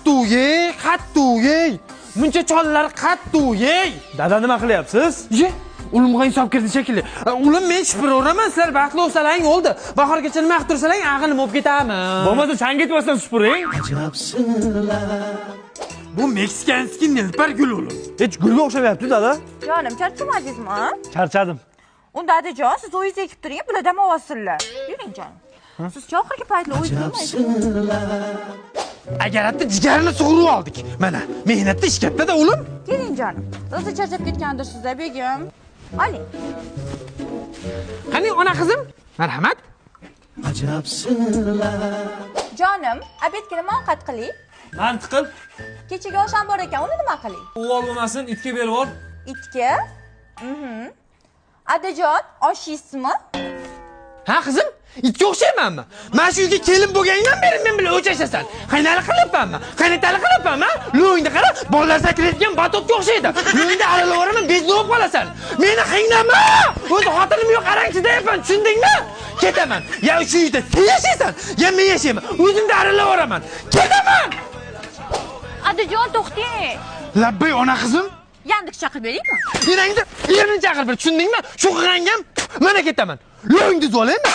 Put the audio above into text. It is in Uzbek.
qattu yey, qattu yey. Muncha chollar qattu yey. Dada nima qilyapsiz? Ye, ulimga insof kirdi shekilli. Ulim men shipiraman, sizlar baxtli bo'lsalaring bo'ldi. Bahorgacha nima qilib tursalaring, aqlim olib ketaman. Bo'lmasa chang ketmasdan supuring. Bu meksikanskiy nilpar gul oğlum. Hech gulga o'xshamayapti, dada. Jonim, charchamadingizmi? Charchadim. Unda dadajon, siz o'zingiz ekib turing, bular dam olsinlar. Yuring jonim. Siz oxirgi paytlar o'ylamaysiz. Agar hatta jigarini sug'urib oldik. Mana, mehnatda ish katta-da o'lim. Keling jonim. Rosa charchab ketgandirsizlar, begim. Oling. Qani ona qizim? Marhamat. Jonim, obedga nima ovqat qiling? Mantiqil. Kechaga osham bor ekan, uni nima qiling? Uvol bo'lmasin, itga berib ol. Itga? Adajon, oshiysizmi? Ha qizim? Itga o'xshaymanmi? Mana shu uyga kelin bo'lganingdan beri men bilan o'chashasan. Qaynali qilyapmanmi? Qaynotali qilyapmanmi? Lo'yingda qara, bolalar sakraydigan batotga o'xshaydi. Lo'yingda aralaboraman, bezib bo'lib qolasan. Meni qiynama! O'zi xotinim yo'q, arang chidayapman, tushundingmi? Ketaman. Ya shu uyda sen yashaysan, ya men yashayman. O'zimda aralaboraman. Ketaman! Adajon, to'xting. Labbay ona qizim. Yandiq chaqirib beraymi? Eringni chaqirib ber, tushundingmi? Shu qilgangam mana ketaman. Lo'yingni zolaymi?